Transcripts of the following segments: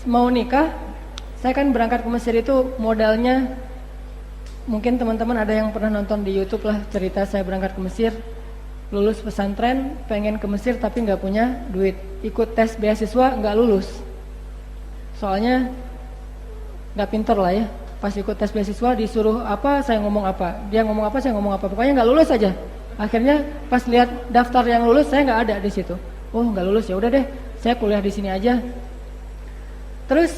mau nikah, saya kan berangkat ke Mesir itu modalnya, mungkin teman-teman ada yang pernah nonton di YouTube lah cerita saya berangkat ke Mesir, lulus pesantren, pengen ke Mesir tapi nggak punya duit, ikut tes beasiswa nggak lulus, soalnya nggak pinter lah ya. Pas ikut tes beasiswa disuruh apa, saya ngomong apa, dia ngomong apa, saya ngomong apa, pokoknya nggak lulus aja. Akhirnya pas lihat daftar yang lulus, saya nggak ada di situ. Oh nggak lulus, ya udah deh, saya kuliah di sini aja. Terus,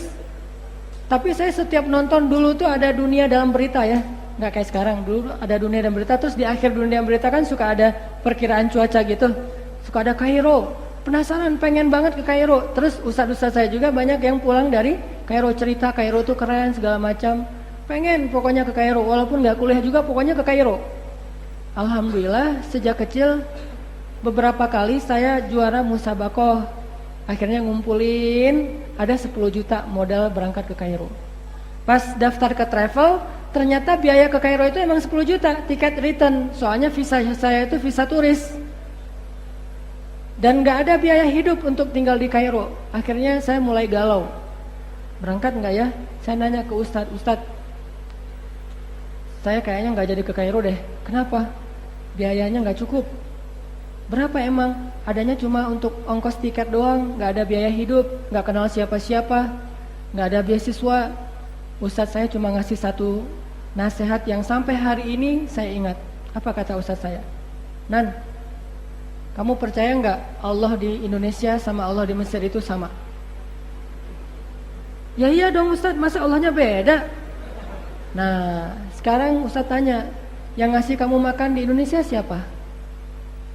tapi saya setiap nonton dulu tuh ada dunia dalam berita ya, nggak kayak sekarang. Dulu ada dunia dalam berita, terus di akhir dunia dalam berita kan suka ada perkiraan cuaca gitu, suka ada Kairo. Penasaran, pengen banget ke Kairo. Terus ustadz-ustadz saya juga banyak yang pulang dari Kairo, cerita Kairo tuh keren segala macam. Pengen pokoknya ke Kairo, walaupun nggak kuliah juga pokoknya ke Kairo. Alhamdulillah sejak kecil beberapa kali saya juara musabakoh. Akhirnya ngumpulin ada 10 juta modal berangkat ke Kairo. Pas daftar ke travel, ternyata biaya ke Kairo itu emang 10 juta tiket return. Soalnya visa saya itu visa turis. Dan gak ada biaya hidup untuk tinggal di Kairo. Akhirnya saya mulai galau. Berangkat gak ya? Saya nanya ke Ustadz, saya kayaknya gak jadi ke Kairo deh. Kenapa? Biayanya gak cukup. Berapa emang? Adanya cuma untuk ongkos tiket doang, gak ada biaya hidup, gak kenal siapa-siapa, gak ada beasiswa. Ustadz saya cuma ngasih satu nasihat yang sampai hari ini saya ingat. Apa kata Ustadz saya? Nan, kamu percaya nggak Allah di Indonesia sama Allah di Mesir itu sama? Ya iya dong Ustadz, masa Allahnya beda? Nah sekarang Ustadz tanya, yang ngasih kamu makan di Indonesia siapa?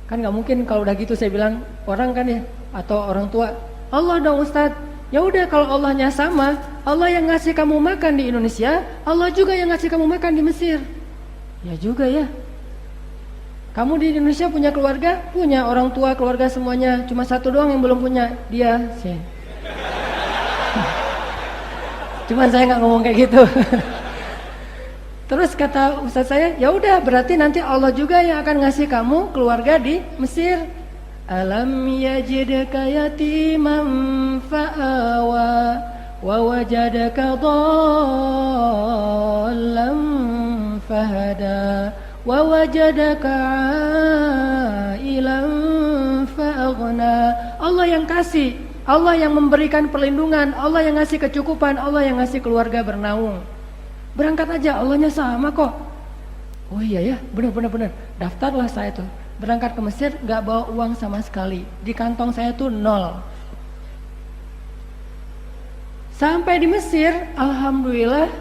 Kan nggak mungkin kalau udah gitu saya bilang orang kan ya, atau orang tua. Allah dong Ustadz. Ya udah kalau Allahnya sama, Allah yang ngasih kamu makan di Indonesia, Allah juga yang ngasih kamu makan di Mesir. Ya juga ya. Kamu di Indonesia punya keluarga? Punya, orang tua, keluarga semuanya. Cuma satu doang yang belum punya, dia. Cuman saya nggak ngomong kayak gitu. Terus kata ustadz saya, ya udah berarti nanti Allah juga yang akan ngasih kamu keluarga di Mesir. Alam yajidka yatiman fa'awa wa wajadaka dhallam fahada wa wajadaka ailan fa'aghna. Allah yang kasih, Allah yang memberikan perlindungan, Allah yang ngasih kecukupan, Allah yang ngasih keluarga bernaung. Berangkat aja, Allahnya sama kok. Oh iya ya, benar. Daftarlah saya tuh berangkat ke Mesir, gak bawa uang sama sekali. Di kantong saya tuh 0. Sampai di Mesir, alhamdulillah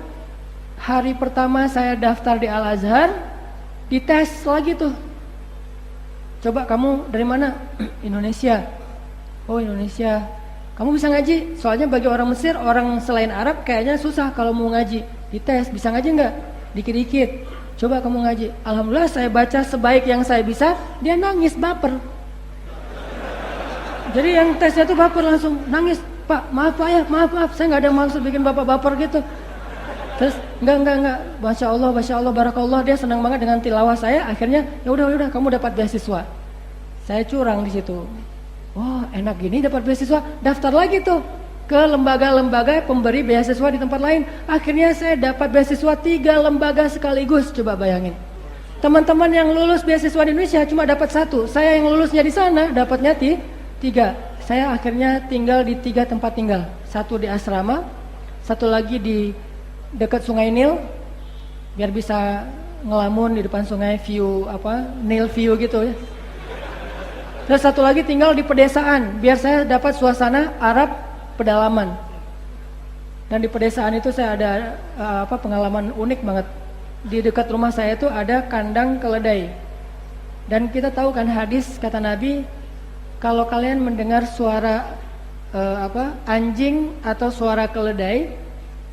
hari pertama saya daftar di Al-Azhar, dites lagi tuh. Coba kamu dari mana? Indonesia. Oh Indonesia. Kamu bisa ngaji? Soalnya bagi orang Mesir, orang selain Arab kayaknya susah kalau mau ngaji. Dites, bisa ngaji nggak? Dikit-dikit. Coba kamu ngaji. Alhamdulillah saya baca sebaik yang saya bisa. Dia nangis, baper. Jadi yang tesnya tuh baper, langsung nangis. Pak, maaf Pak ya, maaf. Saya nggak ada maksud bikin bapak baper gitu. Terus enggak. Masya Allah, barakallah. Dia senang banget dengan tilawah saya. Akhirnya ya udah, kamu dapat beasiswa. Saya curang di situ. Oh enak gini dapat beasiswa. Daftar lagi tuh ke lembaga-lembaga pemberi beasiswa di tempat lain. Akhirnya saya dapat beasiswa 3 lembaga sekaligus. Coba bayangin. Teman-teman yang lulus beasiswa di Indonesia cuma dapat 1. Saya yang lulusnya di sana dapatnya 3. Saya akhirnya tinggal di 3 tempat tinggal. 1 di asrama, 1 lagi di dekat Sungai Nil, biar bisa ngelamun di depan sungai, view Nil view gitu ya. Dan 1 lagi tinggal di pedesaan, biar saya dapat suasana Arab pedalaman. Dan di pedesaan itu saya ada pengalaman unik banget. Di dekat rumah saya itu ada kandang keledai. Dan kita tahu kan hadis kata Nabi, kalau kalian mendengar suara anjing atau suara keledai,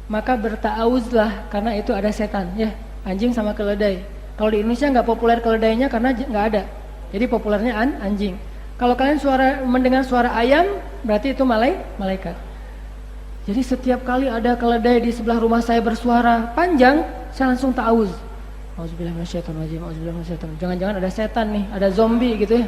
maka berta'awuzlah karena itu ada setan ya, anjing sama keledai. Kalau di Indonesia nggak populer keledainya karena nggak ada. Jadi populernya anjing. Kalau kalian mendengar suara ayam, berarti itu malaikat. Jadi setiap kali ada keledai di sebelah rumah saya bersuara panjang, saya langsung ta'awuz. Auzubillahi minasyaitonirrajim, auzubillahi minasyaitonirrajim. Jangan-jangan ada setan nih, ada zombie gitu ya.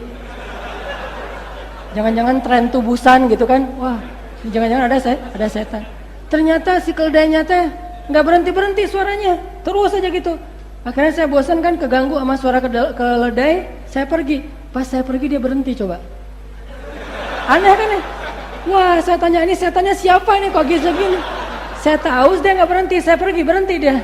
Jangan-jangan tren tubusan gitu kan. Wah, Jangan-jangan ada setan. Ternyata si keledainya teh nggak berhenti suaranya, terus aja gitu. Akhirnya saya bosan kan, keganggu sama suara keledai, saya pergi. Pas saya pergi dia berhenti coba. Aneh kan ya? Wah, saya tanya ini setannya siapa nih kok gitu gini? Saya tahu dia nggak berhenti, saya pergi berhenti dia.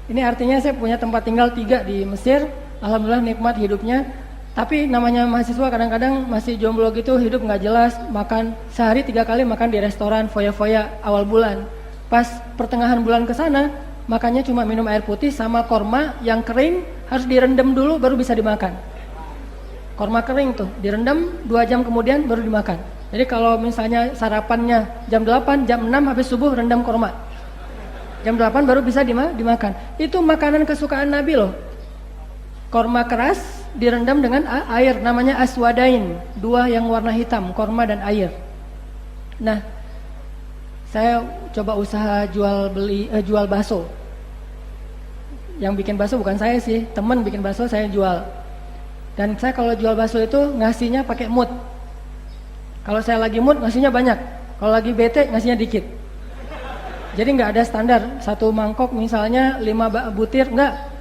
Ini artinya saya punya tempat tinggal 3 di Mesir. Alhamdulillah nikmat hidupnya. Tapi namanya mahasiswa kadang-kadang masih jomblo gitu, hidup nggak jelas, makan sehari 3 kali makan di restoran foya-foya awal bulan. Pas pertengahan bulan ke sana, makannya cuma minum air putih sama korma yang kering, harus direndam dulu baru bisa dimakan. Korma kering tuh direndam 2 jam kemudian baru dimakan. Jadi kalau misalnya sarapannya jam 8, jam 6 habis subuh rendam korma. Jam 8 baru bisa dimakan. Itu makanan kesukaan Nabi loh. Korma keras direndam dengan air, namanya aswadain, 2 yang warna hitam, korma dan air. Nah, saya coba usaha jual bakso. Yang bikin bakso bukan saya sih, temen bikin bakso, saya jual. Dan saya kalau jual bakso itu ngasihnya pakai mood. Kalau saya lagi mood ngasihnya banyak, kalau lagi bete ngasihnya dikit. Jadi nggak ada standar, 1 mangkok misalnya 5 butir, enggak.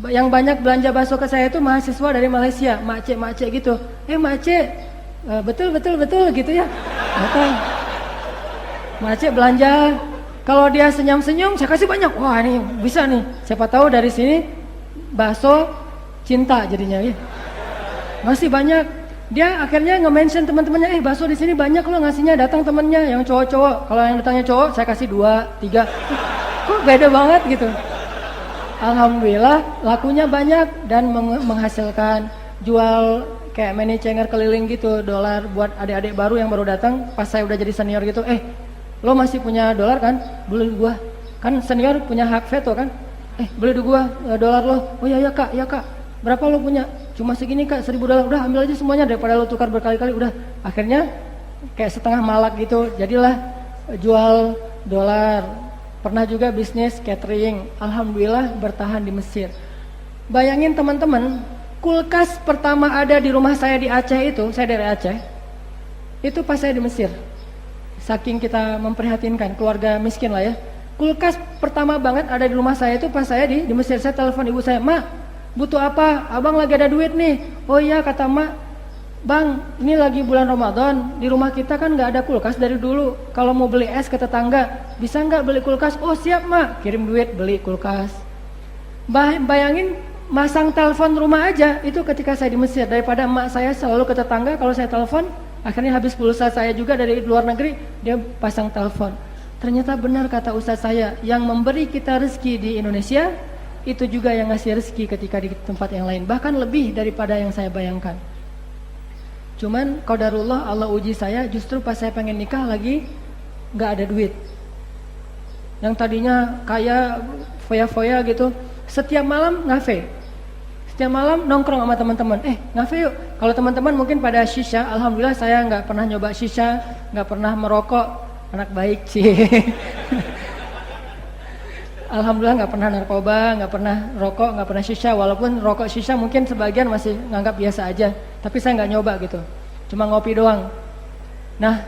Yang banyak belanja bakso ke saya itu mahasiswa dari Malaysia, makcik gitu. Makcik, betul gitu ya. Datang. Makcik belanja, kalau dia senyum-senyum saya kasih banyak. Wah ini bisa nih, siapa tahu dari sini bakso cinta jadinya ya. Masih banyak. Dia akhirnya nge-mention teman-temannya, bakso di sini banyak loh ngasihnya, datang temennya yang cowok-cowok. Kalau yang datangnya cowok saya kasih 2, 3. Kok beda banget gitu. Alhamdulillah lakunya banyak dan menghasilkan, jual kayak money changer keliling gitu, dolar buat adik-adik baru yang baru datang. Pas saya udah jadi senior gitu, lo masih punya dolar kan? Beli gua. Kan senior punya hak veto kan? Beli gua dolar lo. Oh ya kak. Berapa lo punya? Cuma segini kak, $1.000. Udah ambil aja semuanya daripada lo tukar berkali-kali. Udah. Akhirnya kayak setengah malak gitu. Jadilah jual dolar. Pernah juga bisnis catering, alhamdulillah bertahan di Mesir. Bayangin teman-teman, kulkas pertama ada di rumah saya di Aceh itu, saya dari Aceh, itu pas saya di Mesir. Saking kita memprihatinkan, keluarga miskin lah ya. Kulkas pertama banget ada di rumah saya itu pas saya di Mesir. Saya telepon ibu saya, "Mak, butuh apa? Abang lagi ada duit nih." "Oh iya," kata Mak. "Bang, ini lagi bulan Ramadan, di rumah kita kan nggak ada kulkas dari dulu. Kalau mau beli es ke tetangga, bisa nggak beli kulkas?" "Oh siap Mak," kirim duit beli kulkas. Bayangin masang telepon rumah aja itu ketika saya di Mesir, daripada emak saya selalu ke tetangga kalau saya telepon, akhirnya habis pulsa saya juga dari luar negeri, dia pasang telepon. Ternyata benar kata ustaz saya, yang memberi kita rezeki di Indonesia itu juga yang ngasih rezeki ketika di tempat yang lain, bahkan lebih daripada yang saya bayangkan. Cuman qadarullah, Allah uji saya justru pas saya pengen nikah lagi nggak ada duit. Yang tadinya kaya foya-foya gitu, setiap malam ngafe, setiap malam nongkrong sama teman-teman. Ngafe yuk. Kalau teman-teman mungkin pada shisha, alhamdulillah saya nggak pernah nyoba shisha, nggak pernah merokok, anak baik sih. Alhamdulillah nggak pernah narkoba, nggak pernah rokok, nggak pernah shisha. Walaupun rokok shisha mungkin sebagian masih nganggap biasa aja, tapi saya nggak nyoba gitu, cuma ngopi doang. Nah,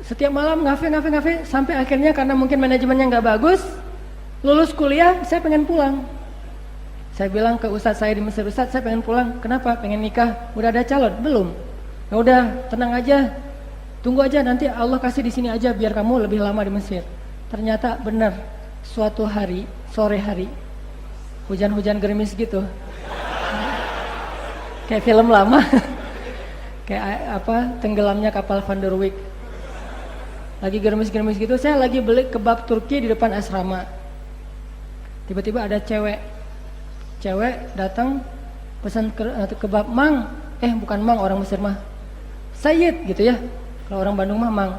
setiap malam ngafe sampai akhirnya karena mungkin manajemennya nggak bagus, lulus kuliah saya pengen pulang. Saya bilang ke ustadz saya di Mesir, "Ustadz, saya pengen pulang." "Kenapa?" "Pengen nikah." "Udah ada calon?" "Belum." "Ya udah, tenang aja, tunggu aja, nanti Allah kasih di sini aja biar kamu lebih lama di Mesir." Ternyata benar. Suatu hari, sore hari, hujan-hujan gerimis gitu, kayak film lama, kayak tenggelamnya kapal Van der Wijk. Lagi gerimis-gerimis gitu, saya lagi beli kebab Turki di depan asrama. Tiba-tiba ada cewek datang pesan kebab. "Mang," bukan Mang, orang Mesir mah Sayyid gitu ya. Kalau orang Bandung mah Mang.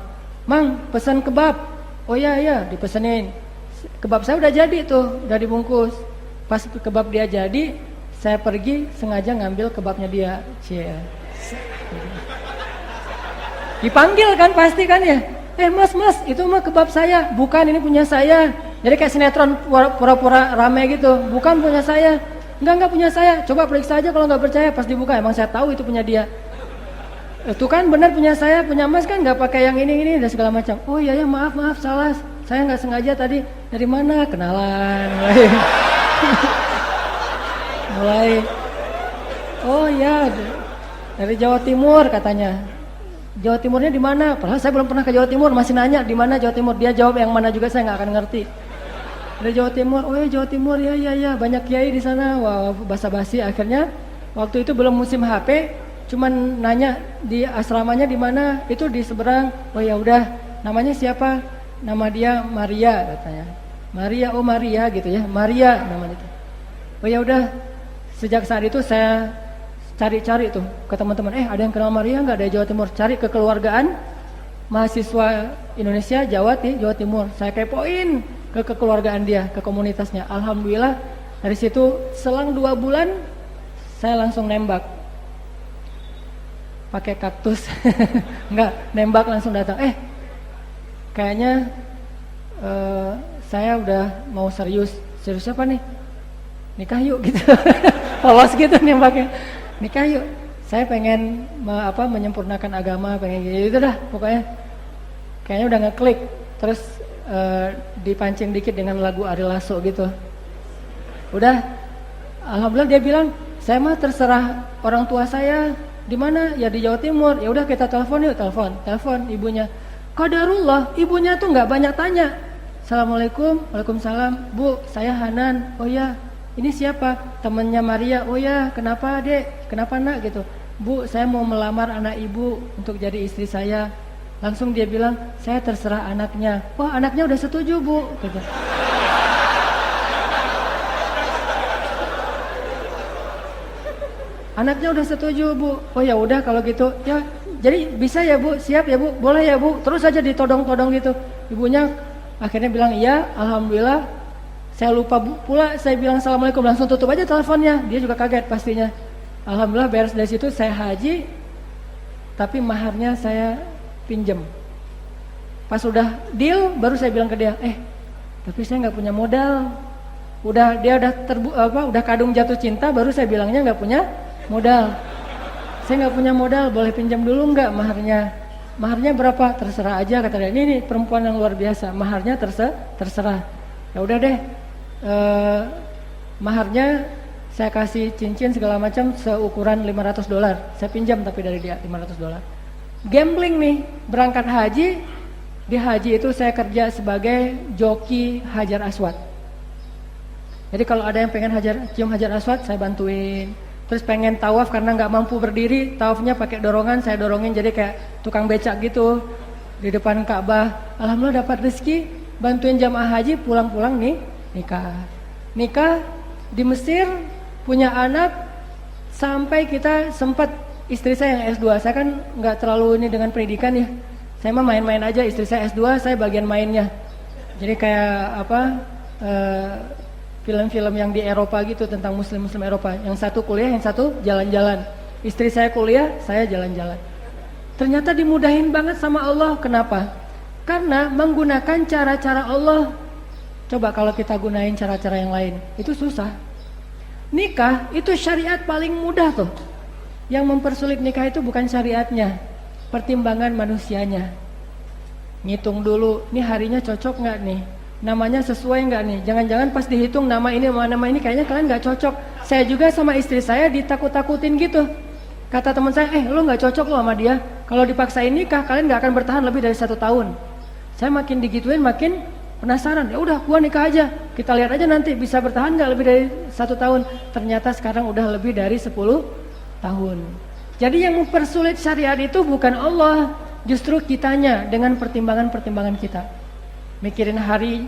"Mang, pesan kebab." "Oh iya," dipesenin. Kebab saya udah jadi tuh, udah dibungkus. Pas kebab dia jadi, saya pergi sengaja ngambil kebabnya dia. Dipanggil kan pasti kan ya. Mas, itu mah kebab saya." "Bukan, ini punya saya." Jadi kayak sinetron pura-pura rame gitu. "Bukan punya saya." Enggak punya saya. "Coba periksa aja kalau nggak percaya." Pas dibuka emang saya tahu itu punya dia. Itu kan benar punya saya, punya Mas kan nggak pakai yang ini dan segala macam. Oh iya ya maaf salah, saya nggak sengaja tadi. Dari mana? Kenalan. Mulai. Oh ya dari Jawa Timur katanya. Jawa Timurnya di mana? Padahal saya belum pernah ke Jawa Timur, masih nanya di mana Jawa Timur. Dia jawab yang mana juga saya nggak akan ngerti. Dari Jawa Timur. Oh ya Jawa Timur ya banyak kiai di sana. Wah basa-basi. Akhirnya waktu itu belum musim HP. Cuman nanya di asramanya di mana, itu di seberang. Oh ya udah, namanya siapa? Nama dia Maria katanya. Maria, oh Maria gitu ya, Maria namanya itu. Oh ya udah, sejak saat itu saya cari-cari tuh ke teman-teman. Ada yang kenal Maria nggak dari Jawa Timur? Cari kekeluargaan mahasiswa Indonesia Jawa Timur. Saya kepoin ke kekeluargaan dia, ke komunitasnya. Alhamdulillah dari situ selang 2 bulan saya langsung nembak. Pakai kaktus. Enggak, nembak langsung datang. Kayaknya saya udah mau serius apa nih? Nikah yuk gitu. Polos gitu nembaknya. Nikah yuk. Saya pengen menyempurnakan agama, pengen gitu dah pokoknya. Kayaknya udah ngeklik. Terus dipancing dikit dengan lagu Ari Lasso gitu. Udah, alhamdulillah dia bilang, saya mah terserah orang tua saya. Di mana? Ya di Jawa Timur. Ya udah kita telepon yuk, telepon ibunya. Qadarullah, ibunya tuh nggak banyak tanya. Assalamualaikum, waalaikumsalam. Bu, saya Hanan. Oh ya, ini siapa? Temennya Maria. Oh ya, kenapa dek? Kenapa nak gitu? Bu, saya mau melamar anak ibu untuk jadi istri saya. Langsung dia bilang, saya terserah anaknya. Wah, anaknya udah setuju bu. Gitu. Anaknya udah setuju bu. Oh ya udah kalau gitu ya. Jadi bisa ya bu, siap ya bu, boleh ya bu. Terus aja ditodong-todong gitu. Ibunya akhirnya bilang iya, alhamdulillah. Saya lupa pula, saya bilang assalamualaikum, langsung tutup aja teleponnya. Dia juga kaget pastinya. Alhamdulillah beres dari situ saya haji, tapi maharnya saya pinjem. Pas udah deal, baru saya bilang ke dia, tapi saya nggak punya modal. Dia udah kadung jatuh cinta, baru saya bilangnya nggak punya modal. Saya nggak punya modal, boleh pinjam dulu nggak maharnya? Maharnya berapa? Terserah aja kata dia. Ini perempuan yang luar biasa. Maharnya terserah. Ya udah deh. Maharnya saya kasih cincin segala macam seukuran $500. Saya pinjam tapi dari dia $500. Gambling nih, berangkat haji. Di haji itu saya kerja sebagai joki Hajar Aswad. Jadi kalau ada yang pengen cium Hajar Aswad, saya bantuin. Terus pengen tawaf karena nggak mampu berdiri, tawafnya pakai dorongan, saya dorongin jadi kayak tukang becak gitu di depan Ka'bah. Alhamdulillah dapat rezeki, bantuin jamaah haji, pulang-pulang nih nikah di Mesir, punya anak, sampai kita sempat istri saya yang S2. Saya kan nggak terlalu ini dengan pendidikan ya. Saya mah main-main aja, istri saya S2, saya bagian mainnya. Jadi kayak film-film yang di Eropa gitu tentang muslim-muslim Eropa. Yang satu kuliah, yang satu jalan-jalan. Istri saya kuliah, saya jalan-jalan. Ternyata dimudahin banget sama Allah. Kenapa? Karena menggunakan cara-cara Allah. Coba kalau kita gunain cara-cara yang lain, itu susah. Nikah itu syariat paling mudah tuh. Yang mempersulit nikah itu bukan syariatnya, pertimbangan manusianya. Ngitung dulu, nih harinya cocok nggak nih? Namanya sesuai nggak nih? Jangan-jangan pas dihitung nama ini kayaknya kalian nggak cocok. Saya juga sama istri saya ditakut-takutin gitu. Kata teman saya, lu nggak cocok lo sama dia. Kalau dipaksain nikah, kalian nggak akan bertahan lebih dari 1 tahun. Saya makin digituin, makin penasaran. Ya udah, gua nikah aja. Kita lihat aja nanti bisa bertahan nggak lebih dari 1 tahun. Ternyata sekarang udah lebih dari 10 tahun. Jadi yang mempersulit syariat itu bukan Allah, justru kitanya dengan pertimbangan-pertimbangan kita. Mikirin hari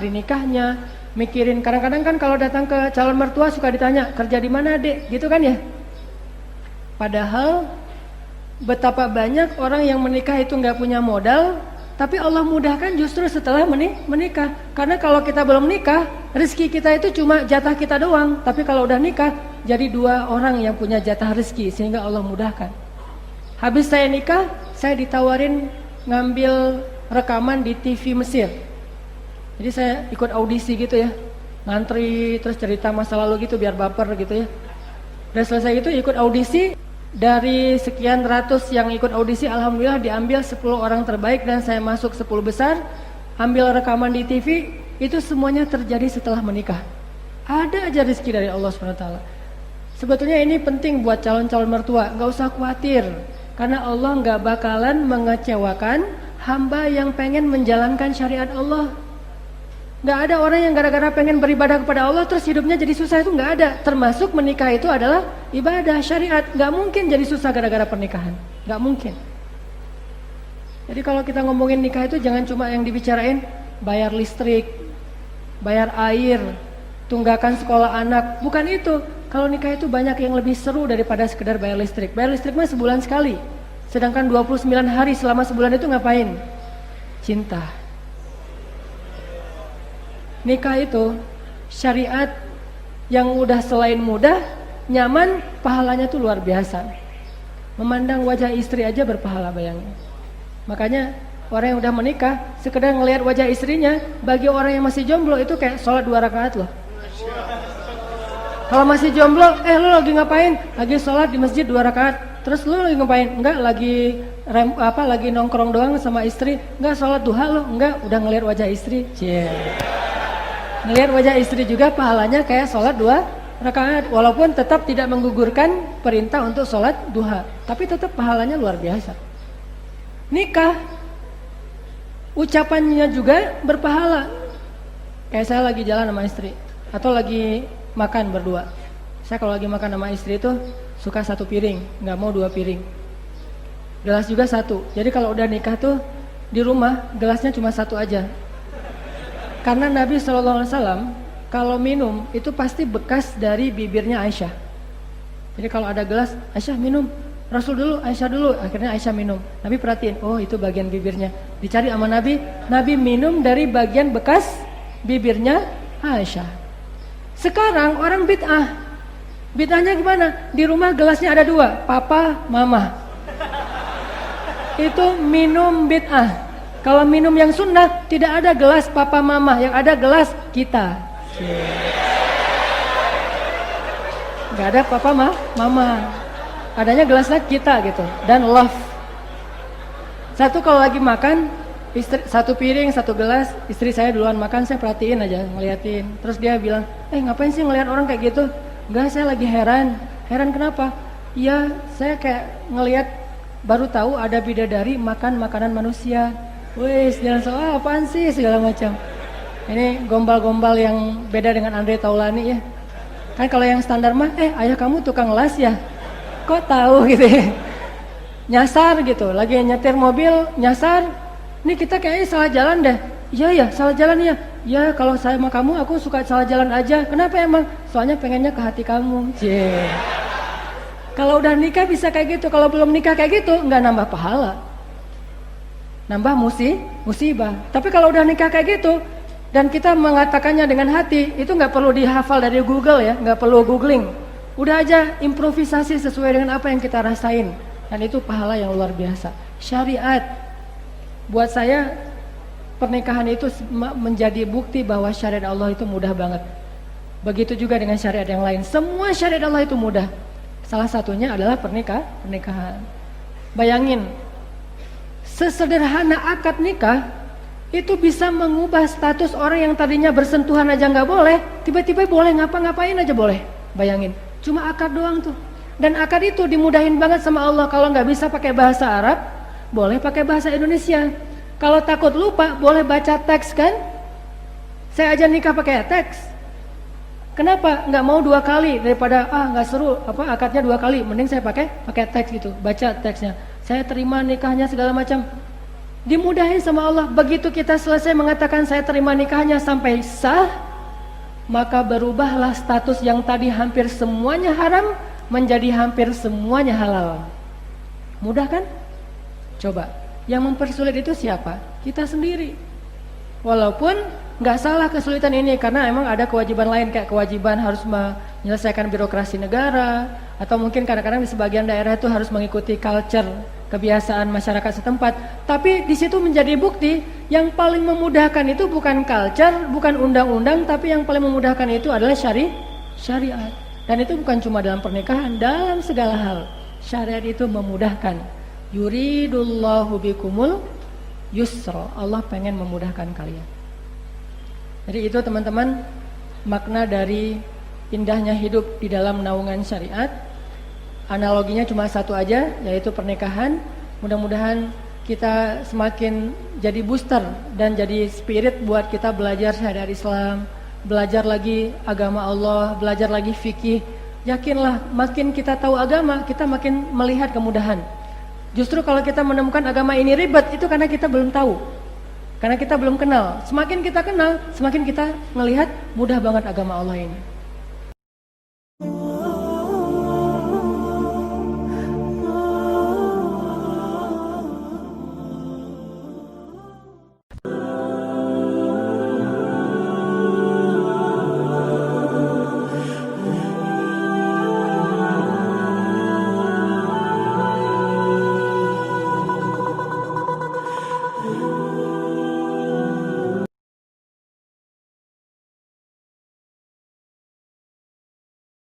nikahnya, mikirin kadang-kadang kan kalau datang ke calon mertua suka ditanya kerja di mana dek, gitu kan ya. Padahal betapa banyak orang yang menikah itu nggak punya modal, tapi Allah mudahkan justru setelah menikah. Karena kalau kita belum nikah, rezeki kita itu cuma jatah kita doang. Tapi kalau udah nikah, jadi 2 orang yang punya jatah rezeki sehingga Allah mudahkan. Habis saya nikah, saya ditawarin ngambil rekaman di TV Mesir. Jadi saya ikut audisi gitu ya, ngantri terus cerita masa lalu gitu biar baper gitu ya. Udah selesai itu ikut audisi, Dari sekian ratus yang ikut audisi, alhamdulillah diambil 10 orang terbaik dan saya masuk 10 besar. Ambil rekaman di TV, itu semuanya terjadi setelah menikah. Ada aja rezeki dari Allah SWT. Sebetulnya ini penting buat calon-calon mertua, gak usah khawatir. Karena Allah gak bakalan mengecewakan hamba yang pengen menjalankan syariat Allah. Gak ada orang yang gara-gara pengen beribadah kepada Allah terus hidupnya jadi susah, itu gak ada. Termasuk menikah itu adalah ibadah syariat. Gak mungkin jadi susah gara-gara pernikahan, gak mungkin. Jadi kalau kita ngomongin nikah itu jangan cuma yang dibicarain bayar listrik, bayar air, tunggakan sekolah anak. Bukan itu. Kalau nikah itu banyak yang lebih seru daripada sekedar bayar listrik. Bayar listrik mah sebulan sekali. Sedangkan 29 hari selama sebulan itu ngapain? Cinta. Nikah itu syariat yang udah selain mudah, nyaman, pahalanya tuh luar biasa. Memandang wajah istri aja berpahala, bayangin. Makanya orang yang udah menikah sekedar ngelihat wajah istrinya, bagi orang yang masih jomblo itu kayak sholat 2 rakaat loh. Kalau masih jomblo, lu lagi ngapain? Lagi sholat di masjid 2 rakaat. Terus lu lagi ngapain? Enggak, lagi nongkrong doang sama istri. Enggak, sholat duha lo. Enggak, udah ngelihat wajah istri. Ngelihat wajah istri juga pahalanya kayak sholat 2 rakaat. Walaupun tetap tidak menggugurkan perintah untuk sholat duha, tapi tetap pahalanya luar biasa. Nikah, ucapannya juga berpahala. Kayak saya lagi jalan sama istri, atau lagi makan berdua. Saya kalau lagi makan sama istri itu suka 1 piring, nggak mau 2 piring. Gelas juga 1. Jadi kalau udah nikah tuh di rumah gelasnya cuma 1 aja. Karena Nabi SAW kalau minum itu pasti bekas dari bibirnya Aisyah. Jadi kalau ada gelas, Aisyah minum, Rasul dulu, Aisyah dulu. Akhirnya Aisyah minum. Nabi perhatiin, oh itu bagian bibirnya. Dicari sama Nabi, Nabi minum dari bagian bekas bibirnya Aisyah. Sekarang orang bid'ah. Bid'ahnya gimana? Di rumah gelasnya ada 2, papa, mama. Itu minum bid'ah. Kalau minum yang sunnah, tidak ada gelas papa mama, yang ada gelas kita. Gak ada papa mama, adanya gelasnya kita gitu. Dan love. Satu kalau lagi makan, istri 1 piring 1 gelas, istri saya duluan makan, saya perhatiin aja, ngeliatin. Terus dia bilang, ngapain sih ngeliat orang kayak gitu? Enggak, saya lagi heran. Heran kenapa? Iya, saya kayak ngeliat, baru tahu ada bidadari makan makanan manusia. Wih, jangan soal apaan sih segala macam. Ini gombal-gombal yang beda dengan Andre Taulani ya. Kan kalau yang standar mah, ayah kamu tukang las ya? Kok tahu gitu ya? Nyasar gitu, lagi nyetir mobil, nyasar. Nih kita kayaknya salah jalan deh. Iya ya, salah jalan ya. Ya kalau saya sama kamu, aku suka salah jalan aja. Kenapa emang? Soalnya pengennya ke hati kamu. Kalau udah nikah bisa kayak gitu. Kalau belum nikah kayak gitu, nggak nambah pahala, nambah musibah. Tapi kalau udah nikah kayak gitu dan kita mengatakannya dengan hati, itu nggak perlu dihafal dari Google ya, nggak perlu googling. Udah aja improvisasi sesuai dengan apa yang kita rasain, dan itu pahala yang luar biasa. Syariat, buat saya pernikahan itu menjadi bukti bahwa syariat Allah itu mudah banget. Begitu juga dengan syariat yang lain. Semua syariat Allah itu mudah. Salah satunya adalah pernikahan. Bayangin, sesederhana akad nikah itu bisa mengubah status orang yang tadinya bersentuhan aja nggak boleh, tiba-tiba boleh ngapa-ngapain aja boleh. Bayangin, cuma akad doang tuh. Dan akad itu dimudahin banget sama Allah. Kalau nggak bisa pakai bahasa Arab, boleh pakai bahasa Indonesia. Kalau takut lupa, boleh baca teks kan? Saya aja nikah pakai teks. Kenapa? Nggak mau 2 kali daripada nggak seru akadnya 2 kali. Mending saya pakai teks gitu, baca teksnya. Saya terima nikahnya segala macam. Dimudahin sama Allah. Begitu kita selesai mengatakan saya terima nikahnya sampai sah, maka berubahlah status yang tadi hampir semuanya haram menjadi hampir semuanya halal. Mudah kan? Coba. Yang mempersulit itu siapa? Kita sendiri. Walaupun nggak salah kesulitan ini, karena emang ada kewajiban lain, kayak kewajiban harus menyelesaikan birokrasi negara, atau mungkin kadang-kadang di sebagian daerah itu harus mengikuti culture, kebiasaan masyarakat setempat. Tapi di situ menjadi bukti yang paling memudahkan itu bukan culture, bukan undang-undang, tapi yang paling memudahkan itu adalah syariat. Dan itu bukan cuma dalam pernikahan, dalam segala hal. Syariat itu memudahkan. Yuridullahu bikumul yusra. Allah pengen memudahkan kalian. Jadi itu teman-teman makna dari indahnya hidup di dalam naungan syariat. Analoginya cuma satu aja, yaitu pernikahan. Mudah-mudahan kita semakin jadi booster dan jadi spirit buat kita belajar syariat Islam, belajar lagi agama Allah, belajar lagi fikih. Yakinlah, makin kita tahu agama, kita makin melihat kemudahan. Justru kalau kita menemukan agama ini ribet, itu karena kita belum tahu, karena kita belum kenal. Semakin kita kenal, semakin kita melihat mudah banget agama Allah ini.